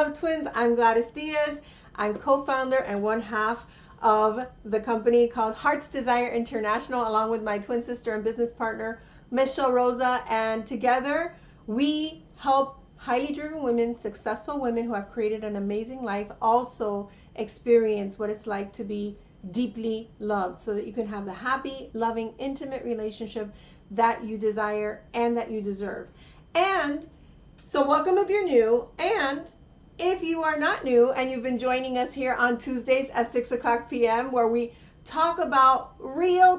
Love Twins. I'm Gladys Diaz. I'm co-founder and one half of the company called Heart's Desire International, along with my twin sister and business partner, Michelle Rosa. And together we help highly driven women, successful women who have created an amazing life, also experience what it's like to be deeply loved, so that you can have the happy, loving, intimate relationship that you desire and that you deserve. And so welcome if you're new, and if you are not new and you've been joining us here on Tuesdays at 6 o'clock p.m. where we talk about real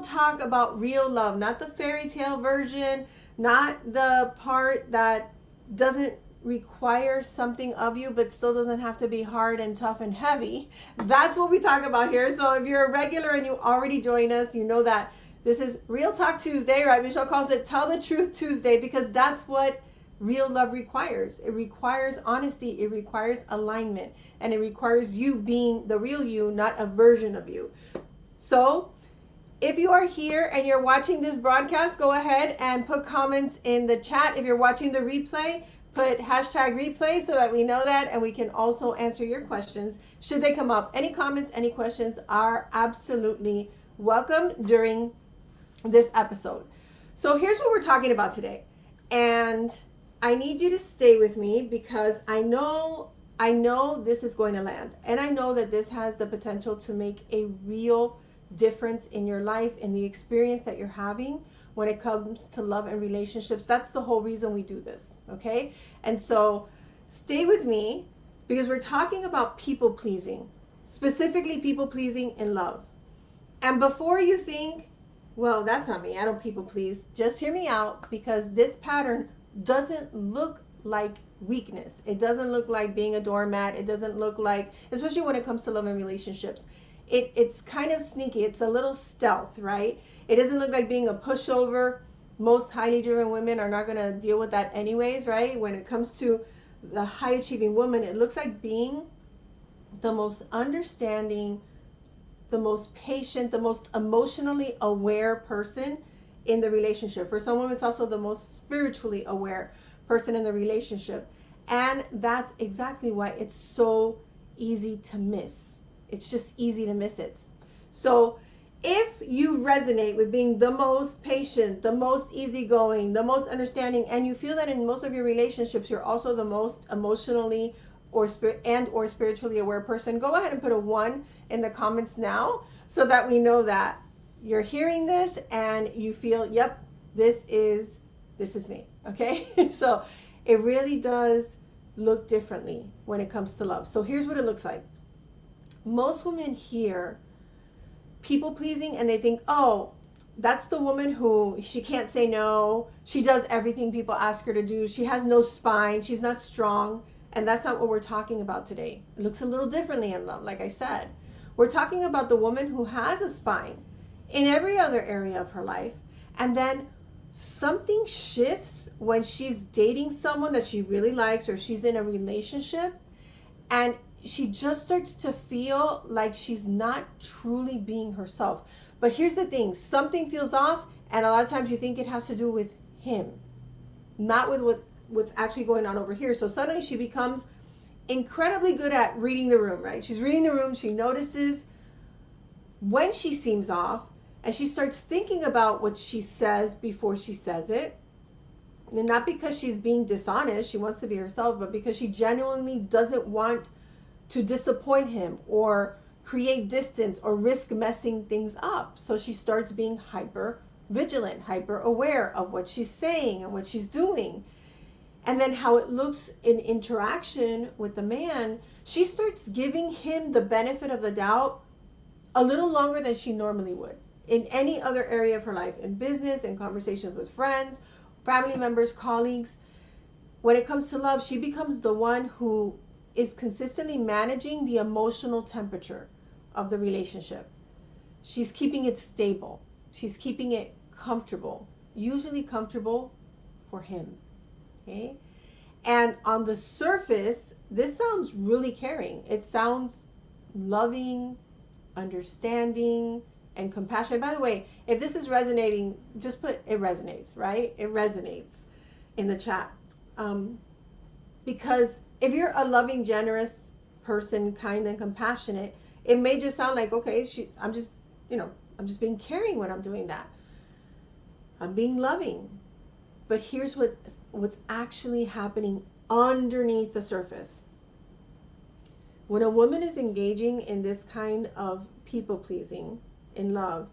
love, not the fairy tale version, not the part that doesn't require something of you but still doesn't have to be hard and tough and heavy. That's what we talk about here. So if you're a regular and you already join us, you know that this is Real Talk Tuesday, right? Michelle calls it Tell the Truth Tuesday, because that's what real love requires. It requires honesty, it requires alignment, and it requires you being the real you, not a version of you. So if you are here and you're watching this broadcast, go ahead and put comments in the chat. If you're watching the replay, put hashtag replay so that we know that, and we can also answer your questions should they come up. Any comments, any questions are absolutely welcome during this episode. So here's what we're talking about today. And I need you to stay with me because I know this is going to land. And I know that this has the potential to make a real difference in your life, in the experience that you're having when it comes to love and relationships. That's the whole reason we do this, okay? And so stay with me because we're talking about people pleasing, specifically people pleasing in love. And before you think, well, that's not me, I don't people please, just hear me out, because this pattern doesn't look like weakness. It doesn't look like being a doormat. It doesn't look like, especially when it comes to love and relationships, it's kind of sneaky. It's a little stealth, right? It doesn't look like being a pushover. Most highly driven women are not going to deal with that anyways, right? When it comes to the high achieving woman, it looks like being the most understanding, the most patient, the most emotionally aware person in the relationship. For some women, it's also the most spiritually aware person in the relationship. And that's exactly why it's so easy to miss. It's just easy to miss it. So if you resonate with being the most patient, the most easygoing, the most understanding, and you feel that in most of your relationships, you're also the most emotionally or spiritually aware person, go ahead and put a 1 in the comments now so that we know that you're hearing this and you feel, yep, this is me, okay? So it really does look differently when it comes to love. So here's what it looks like. Most women hear people pleasing and they think, oh, that's the woman who, she can't say no. She does everything people ask her to do. She has no spine. She's not strong. And that's not what we're talking about today. It looks a little differently in love, like I said. We're talking about the woman who has a spine in every other area of her life. And then something shifts when she's dating someone that she really likes, or she's in a relationship, and she just starts to feel like she's not truly being herself. But here's the thing, something feels off, and a lot of times you think it has to do with him, not with what's actually going on over here. So suddenly she becomes incredibly good at reading the room, right? She's reading the room, she notices when she seems off, and she starts thinking about what she says before she says it. And not because she's being dishonest, she wants to be herself, but because she genuinely doesn't want to disappoint him or create distance or risk messing things up. So she starts being hyper vigilant, hyper aware of what she's saying and what she's doing. And then how it looks in interaction with the man, she starts giving him the benefit of the doubt a little longer than she normally would in any other area of her life, in business, in conversations with friends, family members, colleagues. When it comes to love, she becomes the one who is consistently managing the emotional temperature of the relationship. She's keeping it stable. She's keeping it comfortable, usually comfortable for him. Okay? And on the surface, this sounds really caring. It sounds loving, understanding, and compassionate. By the way, if this is resonating, just put it resonates, right? It resonates in the chat. Because if you're a loving, generous person, kind and compassionate, it may just sound like, okay, I'm just being caring when I'm doing that. I'm being loving. But here's what's actually happening underneath the surface. When a woman is engaging in this kind of people pleasing in love,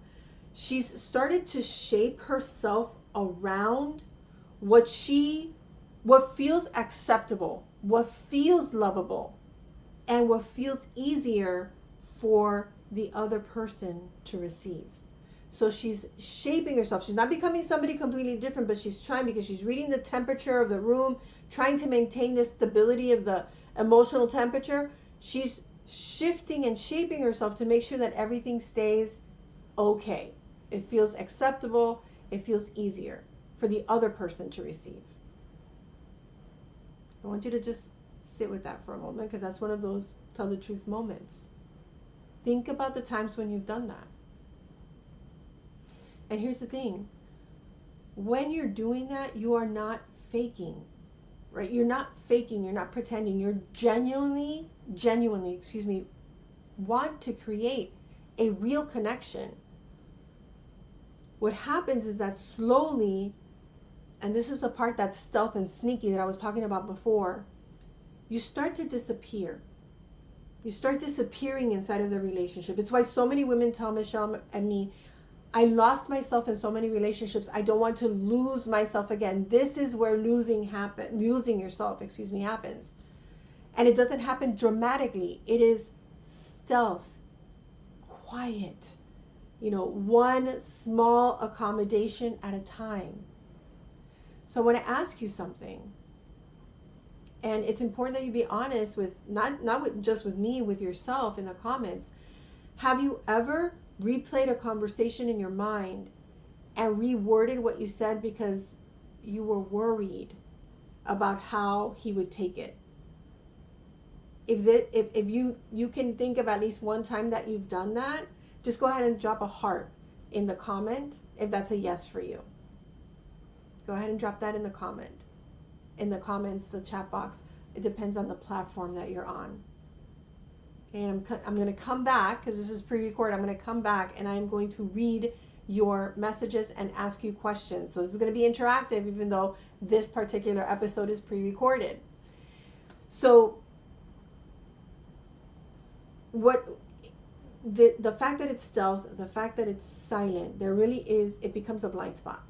she's started to shape herself around what feels acceptable, what feels lovable, and what feels easier for the other person to receive. So she's shaping herself. She's not becoming somebody completely different, but she's trying, because she's reading the temperature of the room, trying to maintain the stability of the emotional temperature. She's shifting and shaping herself to make sure that everything stays okay. It feels acceptable. It feels easier for the other person to receive. I want you to just sit with that for a moment, because that's one of those tell the truth moments. Think about the times when you've done that. And here's the thing. When you're doing that, you are not faking, right? You're not faking. You're not pretending. You're genuinely, want to create a real connection. What happens is that slowly, and this is the part that's stealth and sneaky that I was talking about before, you start to disappear. You start disappearing inside of the relationship. It's why so many women tell Michelle and me, I lost myself in so many relationships. I don't want to lose myself again. This is where losing yourself happens. And it doesn't happen dramatically. It is stealth, quiet, one small accommodation at a time. So I want to ask you something. And it's important that you be honest with, just with me, with yourself in the comments. Have you ever replayed a conversation in your mind and reworded what you said because you were worried about how he would take it? If you can think of at least one time that you've done that, just go ahead and drop a heart in the comment if that's a yes for you. Go ahead and drop that in the comment. In the comments, the chat box. It depends on the platform that you're on. Okay, and I'm going to come back, because this is pre-recorded. I'm going to come back and I'm going to read your messages and ask you questions. So this is going to be interactive, even though this particular episode is pre-recorded. So the fact that it's stealth, the fact that it's silent, it becomes a blind spot.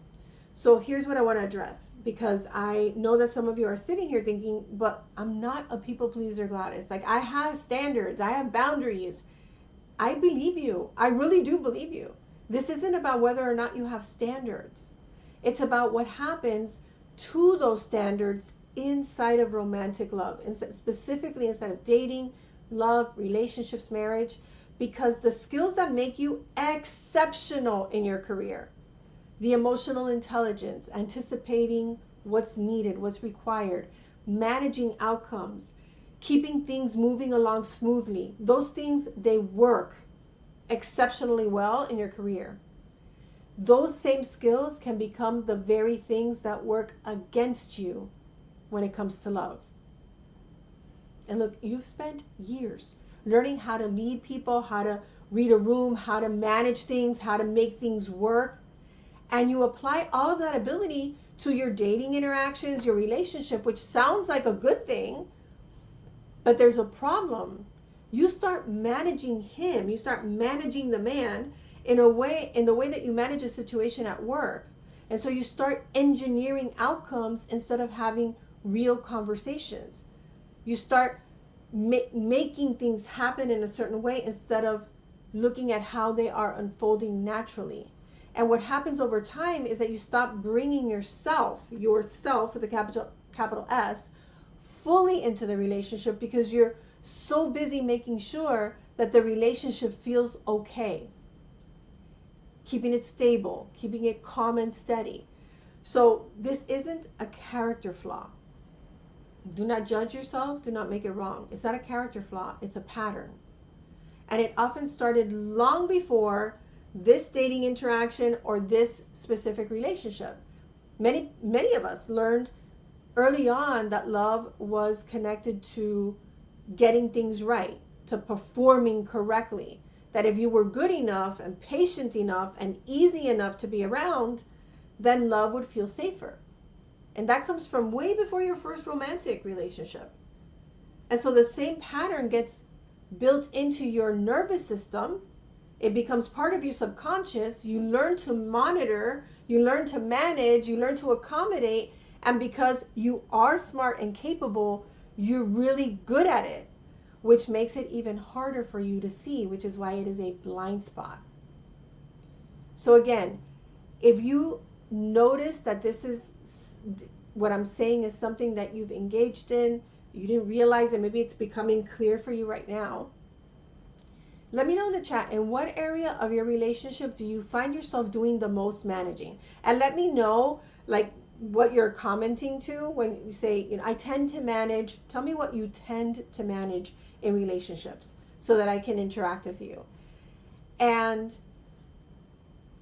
So here's what I want to address, because I know that some of you are sitting here thinking, but I'm not a people pleaser, Gladys. Like, I have standards, I have boundaries. I believe you. I really do believe you. This isn't about whether or not you have standards. It's about what happens to those standards inside of romantic love, specifically inside of dating, love, relationships, marriage, because the skills that make you exceptional in your career, the emotional intelligence, anticipating what's needed, what's required, managing outcomes, keeping things moving along smoothly. Those things, they work exceptionally well in your career. Those same skills can become the very things that work against you when it comes to love. And look, you've spent years learning how to lead people, how to read a room, how to manage things, how to make things work. And you apply all of that ability to your dating interactions, your relationship, which sounds like a good thing, but there's a problem. You start managing him, you start managing the man in the way that you manage a situation at work. And so you start engineering outcomes instead of having real conversations. You start making things happen in a certain way instead of looking at how they are unfolding naturally. And what happens over time is that you stop bringing yourself with a capital S, fully into the relationship, because you're so busy making sure that the relationship feels okay. Keeping it stable, keeping it calm and steady. So this isn't a character flaw. Do not judge yourself. Do not make it wrong. It's not a character flaw. It's a pattern. And it often started long before this dating interaction or this specific relationship. Many of us learned early on, that love was connected to getting things right, to performing correctly. That if you were good enough and patient enough and easy enough to be around, then love would feel safer. And that comes from way before your first romantic relationship. And so the same pattern gets built into your nervous system. It becomes part of your subconscious. You learn to monitor, you learn to manage, you learn to accommodate. And because you are smart and capable, you're really good at it, which makes it even harder for you to see, which is why it is a blind spot. So again, if you notice that this is what I'm saying is something that you've engaged in, you didn't realize it, maybe it's becoming clear for you right now, let me know in the chat, in what area of your relationship do you find yourself doing the most managing? And let me know like what you're commenting to when you say, you know, I tend to manage. Tell me what you tend to manage in relationships so that I can interact with you. And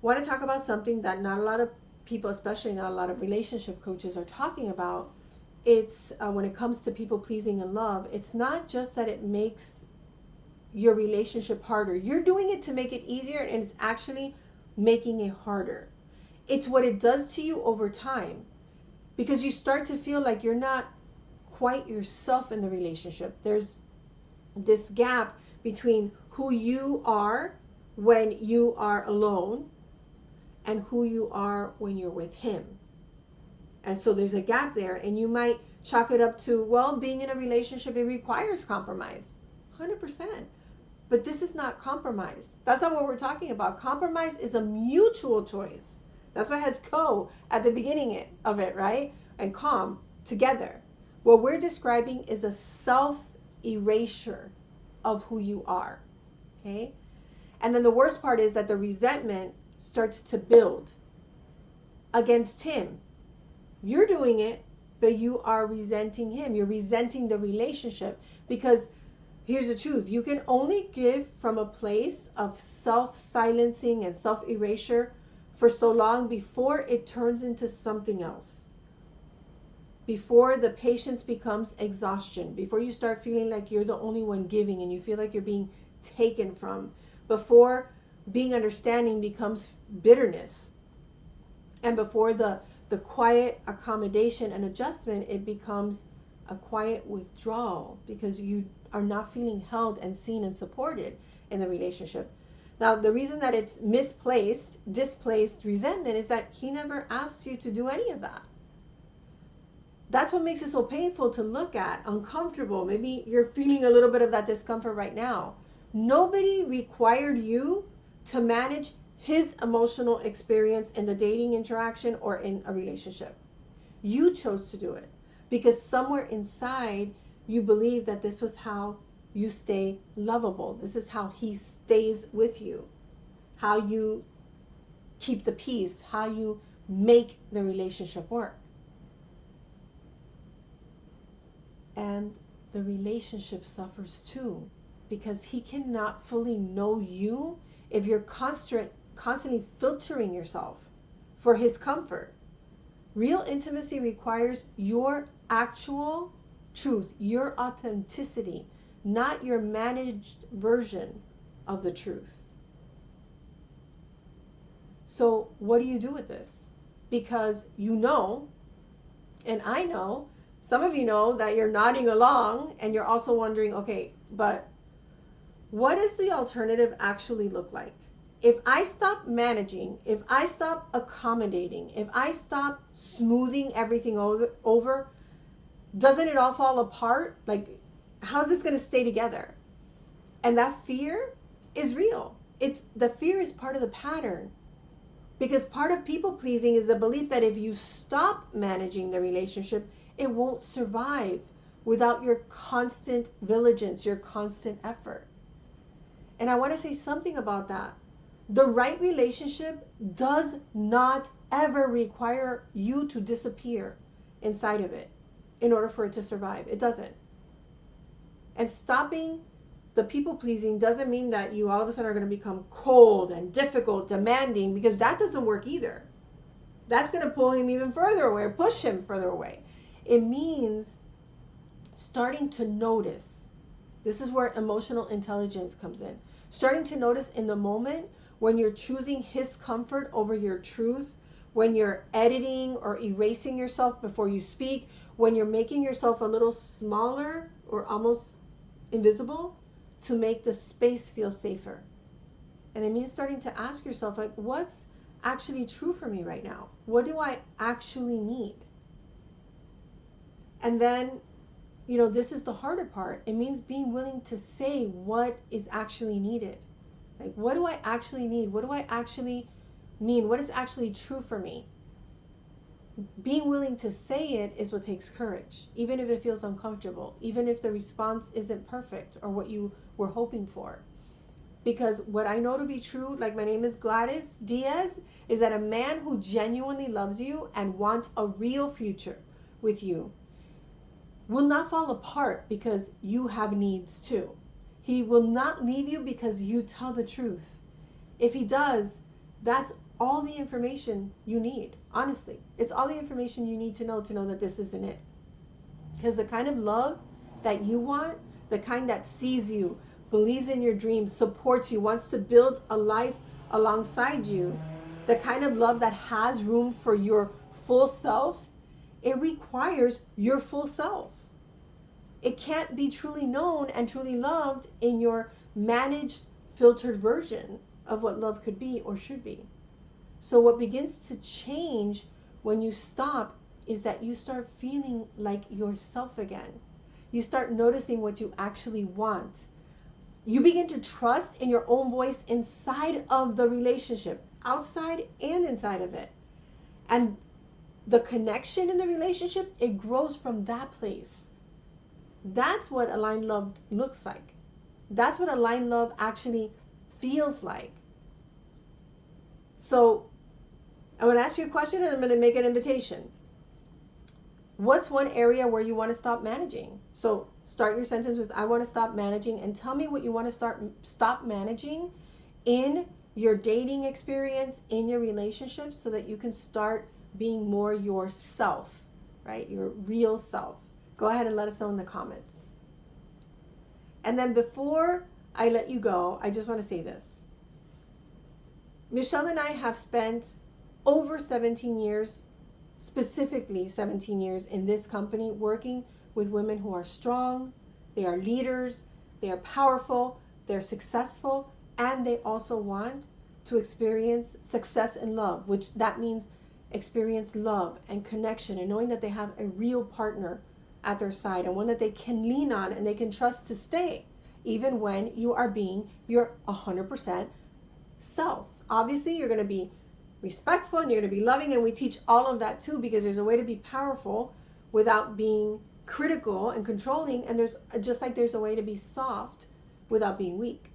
want to talk about something that not a lot of people, especially not a lot of relationship coaches, are talking about. It's when it comes to people pleasing and love, it's not just that it makes your relationship harder. You're doing it to make it easier, and it's actually making it harder. It's what it does to you over time, because you start to feel like you're not quite yourself in the relationship. There's this gap between who you are when you are alone and who you are when you're with him. And so there's a gap there, and you might chalk it up to, well, being in a relationship, it requires compromise. 100%. But this is not compromise. That's not what we're talking about. Compromise is a mutual choice. That's why it has co at the beginning of it, right? And com, together. What we're describing is a self-erasure of who you are, okay? And then the worst part is that the resentment starts to build against him. You're doing it, but you are resenting him. You're resenting the relationship, because here's the truth. You can only give from a place of self-silencing and self-erasure for so long before it turns into something else. Before the patience becomes exhaustion. Before you start feeling like you're the only one giving and you feel like you're being taken from. Before being understanding becomes bitterness. And before the quiet accommodation and adjustment, it becomes a quiet withdrawal, because you are not feeling held and seen and supported in the relationship. Now, the reason that it's displaced resentment is that he never asked you to do any of that. That's what makes it so painful to look at, uncomfortable. Maybe you're feeling a little bit of that discomfort right now. Nobody required you to manage his emotional experience in the dating interaction or in a relationship. You chose to do it because somewhere inside you believe that this was how you stay lovable. This is how he stays with you, how you keep the peace, how you make the relationship work. And the relationship suffers too, because he cannot fully know you if you're constantly filtering yourself for his comfort. Real intimacy requires your actual truth, your authenticity, not your managed version of the truth. So what do you do with this? Because you know, and I know, some of you know that you're nodding along and you're also wondering, okay, but what does the alternative actually look like? If I stop managing, if I stop accommodating, if I stop smoothing everything over, doesn't it all fall apart? Like, how's this going to stay together? And that fear is real. The fear is part of the pattern, because part of people pleasing is the belief that if you stop managing the relationship, it won't survive without your constant vigilance, your constant effort. And I want to say something about that. The right relationship does not ever require you to disappear inside of it in order for it to survive. It doesn't. And stopping the people pleasing doesn't mean that you all of a sudden are going to become cold and difficult, demanding, because that doesn't work either. That's going to pull him even further away, or push him further away. It means starting to notice. This is where emotional intelligence comes in. Starting to notice in the moment when you're choosing his comfort over your truth, when you're editing or erasing yourself before you speak, when you're making yourself a little smaller or almost invisible to make the space feel safer. And it means starting to ask yourself, like, what's actually true for me right now? What do I actually need? And then, this is the harder part. It means being willing to say what is actually needed. Like, what do I actually need? What do I actually mean? What is actually true for me? Being willing to say it is what takes courage, even if it feels uncomfortable, even if the response isn't perfect or what you were hoping for. Because what I know to be true, like my name is Gladys Diaz, is that a man who genuinely loves you and wants a real future with you will not fall apart because you have needs too. He will not leave you because you tell the truth. If he does, that's all the information you need. Honestly, it's all the information you need to know that this isn't it. Because the kind of love that you want, the kind that sees you, believes in your dreams, supports you, wants to build a life alongside you, the kind of love that has room for your full self, it requires your full self. It can't be truly known and truly loved in your managed, filtered version of what love could be or should be. So what begins to change when you stop is that you start feeling like yourself again. You start noticing what you actually want. You begin to trust in your own voice inside of the relationship, outside and inside of it. And the connection in the relationship, it grows from that place. That's what aligned love looks like. That's what aligned love actually feels like. So I'm going to ask you a question and I'm going to make an invitation. What's one area where you want to stop managing? So start your sentence with, I want to stop managing, and tell me what you want to stop managing in your dating experience, in your relationships, so that you can start being more yourself, right? Your real self. Go ahead and let us know in the comments. And then before I let you go, I just want to say this. Michelle and I have spent over 17 years, specifically 17 years in this company, working with women who are strong, they are leaders, they are powerful, they're successful, and they also want to experience success in love, which that means experience love and connection and knowing that they have a real partner at their side and one that they can lean on and they can trust to stay, even when you are being your 100% self. Obviously, you're going to be respectful and you're going to be loving, and we teach all of that too, because there's a way to be powerful without being critical and controlling, and there's just like there's a way to be soft without being weak.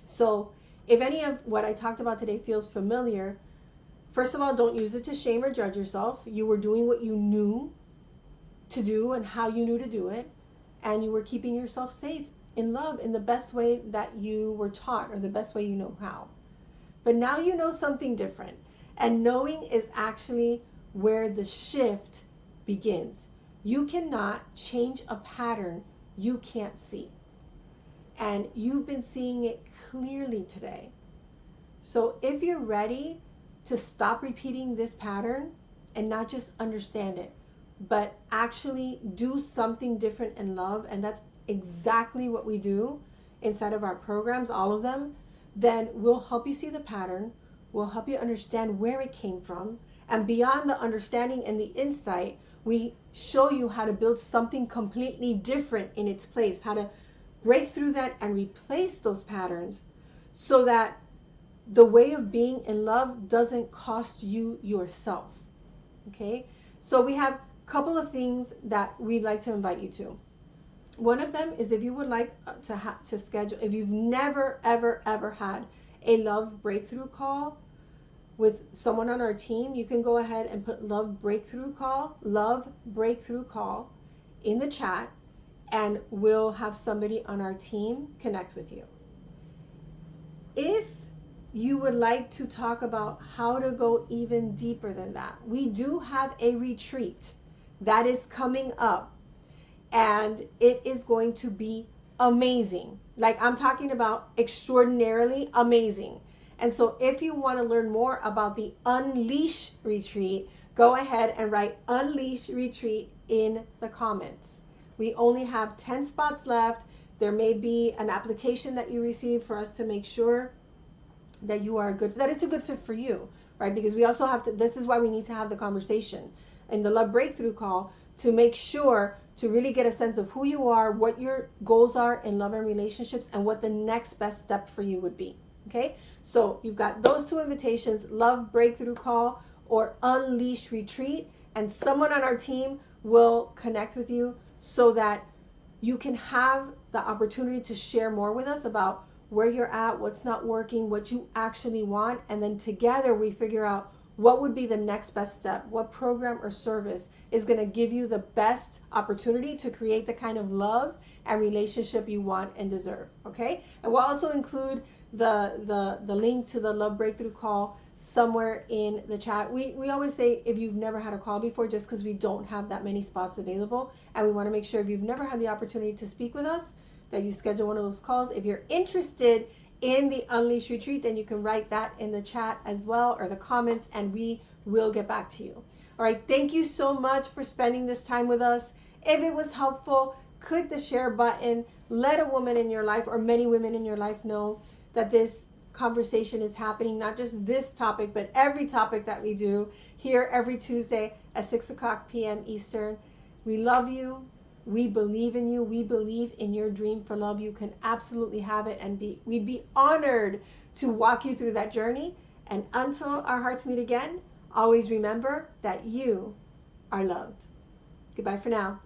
So if any of what I talked about today feels familiar, first of all, don't use it to shame or judge yourself. You were doing what you knew to do and how you knew to do it, and you were keeping yourself safe in love in the best way that you were taught or the best way you know how. But now you know something different, and knowing is actually where the shift begins. You cannot change a pattern you can't see, and you've been seeing it clearly today. So if you're ready to stop repeating this pattern and not just understand it, but actually do something different in love, and that's exactly what we do inside of our programs, all of them, then we'll help you see the pattern, we'll help you understand where it came from, and beyond the understanding and the insight, we show you how to build something completely different in its place, how to break through that and replace those patterns so that the way of being in love doesn't cost you yourself. Okay? So we have a couple of things that we'd like to invite you to. One of them is if you would like to schedule, if you've never, ever had a love breakthrough call with someone on our team, you can go ahead and put love breakthrough call in the chat, and we'll have somebody on our team connect with you. If you would like to talk about how to go even deeper than that, we do have a retreat that is coming up, and it is going to be amazing. Like, I'm talking about extraordinarily amazing. And so if you want to learn more about the Unleash Retreat, go ahead and write Unleash Retreat in the comments. We only have 10 spots left. There may be an application that you receive for us to make sure that you are that it's a good fit for you, right? Because we also have to, this is why we need to have the conversation in the Love Breakthrough Call, to make sure to really get a sense of who you are, what your goals are in love and relationships, and what the next best step for you would be. Okay, so you've got those two invitations, Love Breakthrough Call or Unleash Retreat, and someone on our team will connect with you so that you can have the opportunity to share more with us about where you're at, what's not working, what you actually want, and then together we figure out what would be the next best step, what program or service is going to give you the best opportunity to create the kind of love and relationship you want and deserve. Okay, and we'll also include the link to the Love Breakthrough Call somewhere in the chat. We always say, if you've never had a call before, just because we don't have that many spots available, and we want to make sure if you've never had the opportunity to speak with us, that you schedule one of those calls. If you're interested in the Unleash Retreat, then you can write that in the chat as well, or the comments, and we will get back to you. All right, thank you so much for spending this time with us. If it was helpful, click the share button. Let a woman in your life, or many women in your life, know that this conversation is happening, not just this topic, but every topic that we do here every Tuesday at 6:00 p.m. Eastern. We love you. We believe in you. We believe in your dream for love. You can absolutely have it, and we'd be honored to walk you through that journey. And until our hearts meet again, always remember that you are loved. Goodbye for now.